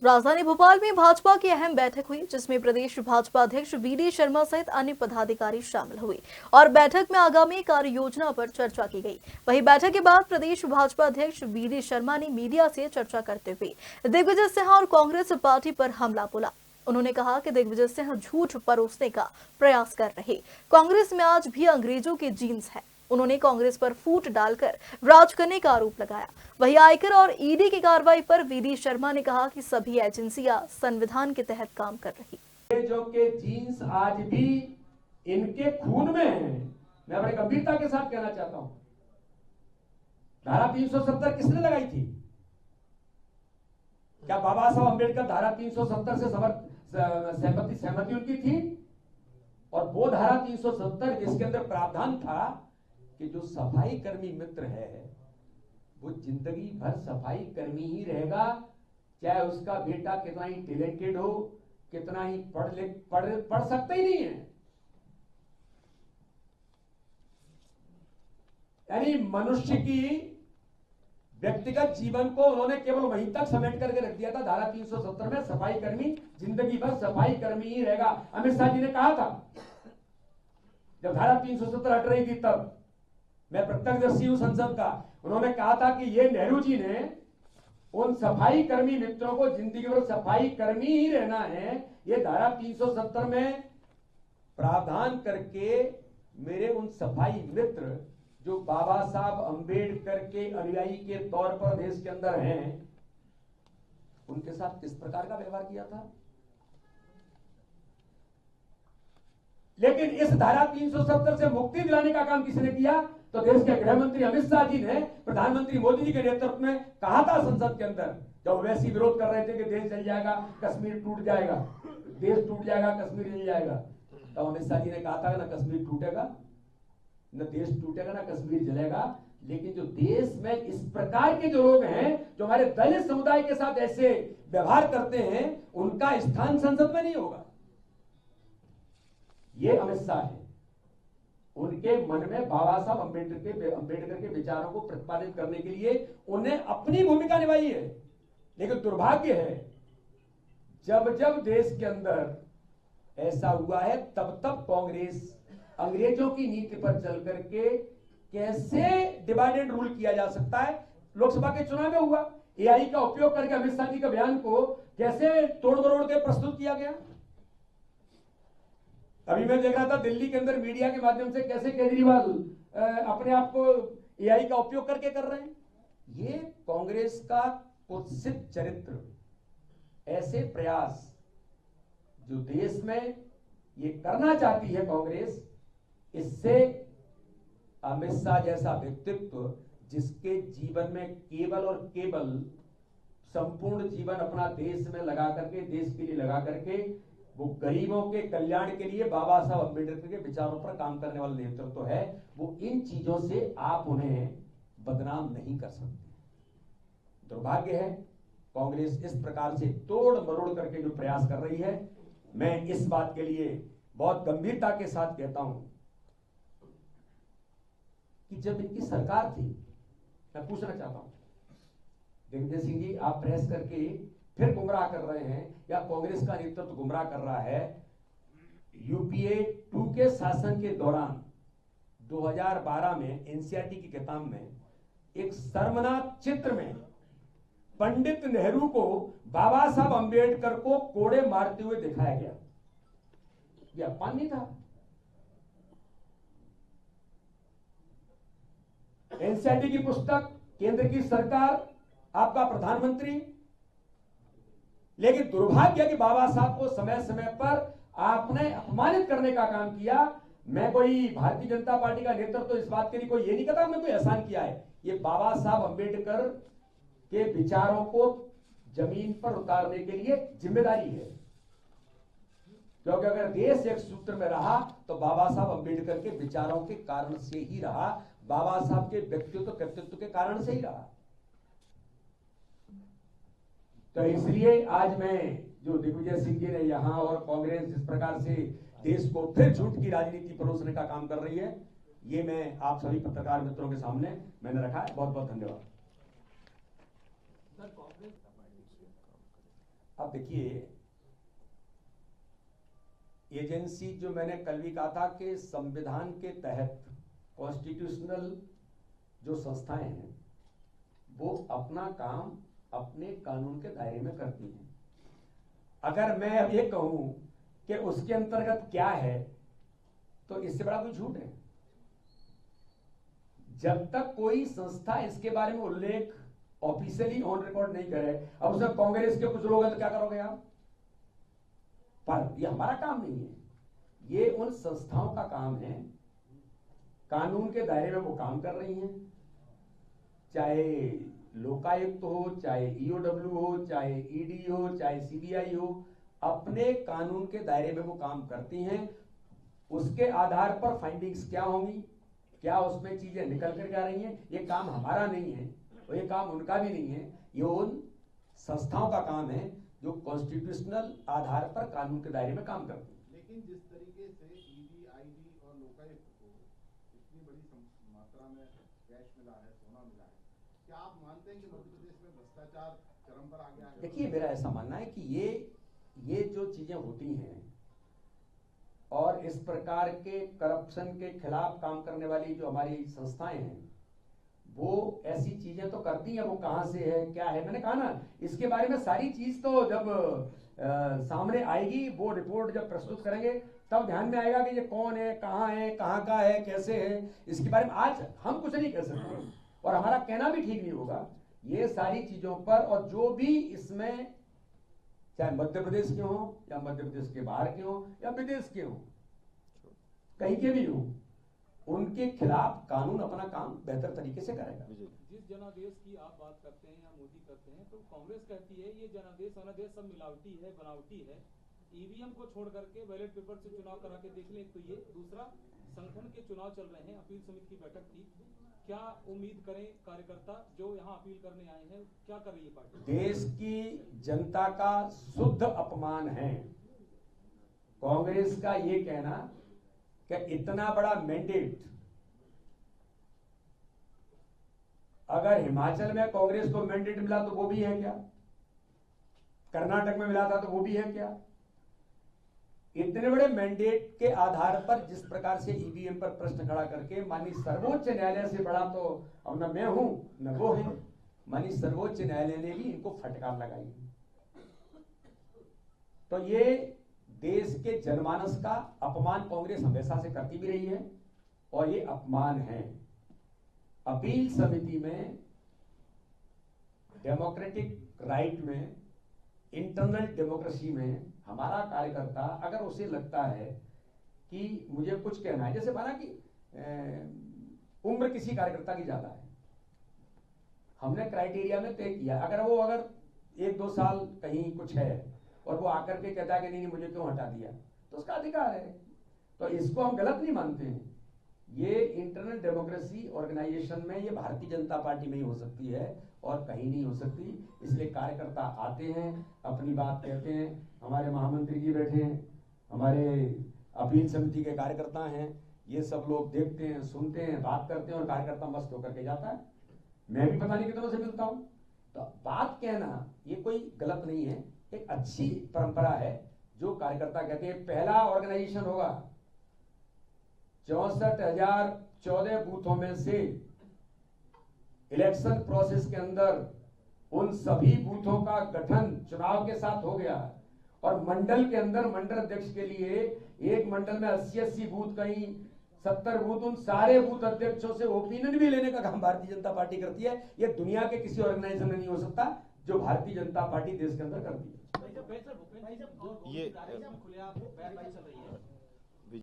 राजधानी भोपाल में भाजपा की अहम बैठक हुई, जिसमें प्रदेश भाजपा अध्यक्ष वीडी शर्मा सहित अन्य पदाधिकारी शामिल हुए और बैठक में आगामी कार्य योजना पर चर्चा की गई। वहीं बैठक के बाद प्रदेश भाजपा अध्यक्ष वीडी शर्मा ने मीडिया से चर्चा करते हुए दिग्विजय सिंह और कांग्रेस पार्टी पर हमला बोला। उन्होंने कहा कि दिग्विजय सिंह झूठ परोसने का प्रयास कर रहे। कांग्रेस में आज भी अंग्रेजों के जीन्स है। उन्होंने कांग्रेस पर फूट डालकर राज करने का आरोप लगाया। वहीं आयकर और ईडी की कार्रवाई पर वीडी शर्मा ने कहा कि सभी एजेंसियां संविधान के तहत काम कर रही। जो के जीन्स आज भी इनके खून में है, मैं बड़ी गंभीरता के साथ कहना चाहता हूं। धारा 370 किसने लगाई थी? क्या बाबा साहब अम्बेडकर धारा 370 से सहमति उनकी थी? और वो धारा 370 जिसके अंदर प्रावधान था कि जो सफाई कर्मी मित्र है वो जिंदगी भर सफाई कर्मी ही रहेगा, चाहे उसका बेटा कितना ही टैलेंटेड हो, कितना ही पढ़ सकता ही नहीं है। यानी मनुष्य की व्यक्तिगत जीवन को उन्होंने केवल वहीं तक समेट करके रख दिया था। धारा 370 में सफाई कर्मी जिंदगी भर सफाई कर्मी ही रहेगा। अमित शाह जी ने कहा था जब धारा 370 हट रही थी, तब मैं प्रत्यक्षदर्शी हूं संसद का, उन्होंने कहा था कि ये नेहरू जी ने उन सफाई कर्मी मित्रों को जिंदगी भर सफाई कर्मी ही रहना है, ये धारा 370 में प्रावधान करके मेरे उन सफाई मित्र जो बाबा साहब अंबेडकर के अनुयायी के तौर पर देश के अंदर हैं, उनके साथ किस प्रकार का व्यवहार किया था। लेकिन इस धारा 370 से मुक्ति दिलाने का काम किसने किया? तो देश के गृह मंत्री अमित शाह जी ने प्रधानमंत्री मोदी जी के नेतृत्व में कहा था संसद के अंदर, जब वैसी विरोध कर रहे थे कि देश जल जाएगा, कश्मीर टूट जाएगा, देश टूट जाएगा, कश्मीर जल जाएगा, तब अमित शाह जी ने कहा था ना कश्मीर टूटेगा, न देश टूटेगा, ना कश्मीर जलेगा। लेकिन जो देश में इस प्रकार के जो लोग हैं, जो हमारे दलित समुदाय के साथ ऐसे व्यवहार करते हैं, उनका स्थान संसद में नहीं होगा। ये अमित शाह है, उनके मन में बाबा साहब अंबेडकर के विचारों को प्रतिपादित करने के लिए उन्हें अपनी भूमिका निभाई है। लेकिन दुर्भाग्य है, जब जब देश के अंदर ऐसा हुआ है, तब तब कांग्रेस अंग्रेजों की नीति पर चल करके कैसे डिवाइडेड रूल किया जा सकता है। लोकसभा के चुनाव में हुआ, एआई का उपयोग करके अमित शाह जी के बयान को कैसे तोड़ मरोड़ के प्रस्तुत किया गया। अभी मैं देख रहा था दिल्ली के अंदर मीडिया के माध्यम से कैसे केजरीवाल अपने आप को एआई का उपयोग करके कर रहे हैं। ये कांग्रेस का कुत्सित चरित्र, ऐसे प्रयास जो देश में ये करना चाहती है कांग्रेस, इससे अमित शाह जैसा व्यक्तित्व जिसके जीवन में केवल और केवल संपूर्ण जीवन अपना देश में लगा करके, देश के लिए लगा करके, वो गरीबों के कल्याण के लिए बाबा साहब अम्बेडकर के विचारों पर काम करने वाला नेतृत्व है, वो इन चीजों से आप उन्हें बदनाम नहीं कर सकते। दुर्भाग्य है, कांग्रेस इस प्रकार से तोड़ मरोड़ करके जो प्रयास कर रही है, मैं इस बात के लिए बहुत गंभीरता के साथ कहता हूं कि जब इनकी सरकार थी, मैं पूछना चाहता हूं दिग्विजय सिंह जी, आप प्रेस करके फिर गुमराह कर रहे हैं या कांग्रेस का नेतृत्व गुमराह कर रहा है। यूपीए 2 के शासन के दौरान 2012 में एनसीईआरटी की किताब में एक शर्मनाक चित्र में पंडित नेहरू को बाबा साहब अंबेडकर को कोड़े मारते हुए दिखाया गया। यह अपमान नहीं था। एनसीईआरटी की पुस्तक, केंद्र की सरकार, आपका प्रधानमंत्री, लेकिन दुर्भाग्य कि बाबा साहब को समय समय पर आपने अपमानित करने का काम किया। मैं कोई भारतीय जनता पार्टी का नेतृत्व तो इस बात के लिए कोई ये नहीं कहता मैं कोई एहसान किया है। ये बाबा साहब अंबेडकर के विचारों को जमीन पर उतारने के लिए जिम्मेदारी है, क्योंकि अगर देश एक सूत्र में रहा तो बाबा साहब अंबेडकर के विचारों के कारण से ही रहा, बाबा साहब के व्यक्तित्व कृतित्व के कारण से ही रहा। तो इसलिए आज मैं जो दिग्विजय सिंह जी ने यहां और कांग्रेस जिस प्रकार से देश को फिर झूठ की राजनीति परोसने का काम कर रही है, ये मैं आप सभी पत्रकार मित्रों के सामने मैंने रखा है। बहुत बहुत धन्यवाद। देखिए, एजेंसी जो मैंने कल भी कहा था कि संविधान के तहत कॉन्स्टिट्यूशनल जो संस्थाएं हैं वो अपना काम अपने कानून के दायरे में करती हैं। अगर मैं अब ये कहूं कि उसके अंतर्गत क्या है तो इससे बड़ा कोई झूठ है। जब तक कोई संस्था इसके बारे में उल्लेख ऑफिशियली ऑन रिकॉर्ड नहीं करे, अब उसमें कांग्रेस के कुछ लोग हैं तो क्या करोगे आप? पर ये हमारा काम नहीं है, ये उन संस्थाओं का काम है। कानून के दायरे में वो काम कर रही हैं, चाहे लोकायुक्त हो, चाहे ईओडब्ल्यू हो, चाहे ईडी हो, चाहे सीबीआई हो, अपने कानून के दायरे में वो काम करती हैं। उसके आधार पर फाइंडिंग्स क्या होंगी, क्या उसमें चीजें निकल कर आ रही हैं, ये काम हमारा नहीं है और ये काम उनका भी नहीं है। ये उन संस्थाओं का काम है जो कॉन्स्टिट्यूशनल आधार पर कानून के दायरे में काम करती है। लेकिन जिस तरीके से ईडी, आईडी और लोकायुक्त को इतनी बड़ी मात्रा में कैश मिला है, सोना मिला है, क्या आप मानते हैं कि मध्य प्रदेश में भ्रष्टाचार चरम पर आ गया है? देखिए, मेरा ऐसा मानना है कि ये जो चीजें होती हैं और इस प्रकार के करप्शन के खिलाफ काम करने वाली जो हमारी संस्थाएं हैं वो ऐसी चीजें तो करती हैं। वो कहां से है, क्या है, मैंने कहा ना, इसके बारे में सारी चीज तो जब सामने आएगी, वो रिपोर्ट जब प्रस्तुत करेंगे तब ध्यान में आएगा कि ये कौन है, कहां का है, कैसे है। इसके बारे में आज हम कुछ नहीं कह सकते और हमारा कहना भी ठीक नहीं होगा। ये सारी चीजों पर, और जो भी इसमें चाहे मध्य प्रदेश के हो या मध्य प्रदेश के बाहर के हो या विदेश के हो, कहीं के भी हो, उनके खिलाफ कानून अपना काम बेहतर तरीके से करेगा। जिस जनादेश की आप बात करते हैं या मोदी करते हैं, तो कांग्रेस कहती है ये जनादेश वनादेश सब मिलावटी है, बनावटी है। ईवीएम को छोड़ करके बैलेट पेपर से चुनाव करा के देख लें। तो ये दूसरा, संगठन के चुनाव चल रहे हैं, अपील समिति की बैठक थी, क्या उम्मीद करें कार्यकर्ता जो यहाँ अपील करने आए हैं, क्या कर रही है पार्टी? देश की जनता का शुद्ध अपमान है कांग्रेस का ये कहना कि इतना बड़ा मैंडेट, अगर हिमाचल में कांग्रेस को मैंडेट मिला तो वो भी है क्या? कर्नाटक में मिला था तो वो भी है क्या? इतने बड़े मैंडेट के आधार पर जिस प्रकार से ईवीएम पर प्रश्न खड़ा करके माननीय सर्वोच्च न्यायालय से बड़ा तो अब न मैं हूं न वो है, माननीय सर्वोच्च न्यायालय ने भी इनको फटकार लगाई। तो ये देश के जनमानस का अपमान कांग्रेस हमेशा से करती भी रही है और ये अपमान है। अपील समिति में, डेमोक्रेटिक राइट में, इंटरनल डेमोक्रेसी में हमारा कार्यकर्ता अगर उसे लगता है कि मुझे कुछ कहना है, जैसे माना कि उम्र किसी कार्यकर्ता की ज्यादा है, हमने क्राइटेरिया में तय किया, अगर 1-2 साल कहीं कुछ है और वो आकर के कहता है कि नहीं मुझे क्यों हटा दिया, तो उसका अधिकार है। तो इसको हम गलत नहीं मानते हैं। ये इंटरनल डेमोक्रेसी ऑर्गेनाइजेशन में, ये भारतीय जनता पार्टी में ही हो सकती है और कहीं नहीं हो सकती। इसलिए कार्यकर्ता आते हैं, अपनी बात कहते हैं। हमारे महामंत्री जी बैठे हैं, हमारे अपील समिति के कार्यकर्ता हैं, ये सब लोग देखते हैं, सुनते हैं, बात करते हैं और कार्यकर्ता मस्त होकर के जाता है। मैं भी पता नहीं कितनों से मिलता हूं। तो बात कहना ये कोई गलत नहीं है, एक अच्छी परंपरा है जो कार्यकर्ता कहते हैं। पहला ऑर्गेनाइजेशन होगा 64,014 बूथों में से इलेक्शन प्रोसेस के अंदर उन सभी बूथों का गठन चुनाव के साथ हो गया और मंडल के अंदर मंडल अध्यक्ष के लिए एक मंडल में 80-80 बूथ, कहीं 70 बूथ, उन सारे बूथ अध्यक्षों से ओपिनियन भी लेने का काम भारतीय जनता पार्टी करती है। यह दुनिया के किसी ऑर्गेनाइजेशन में नहीं हो सकता जो भारतीय जनता पार्टी देश के अंदर करती है। ये खुलेआम बयानबाजी चल रही है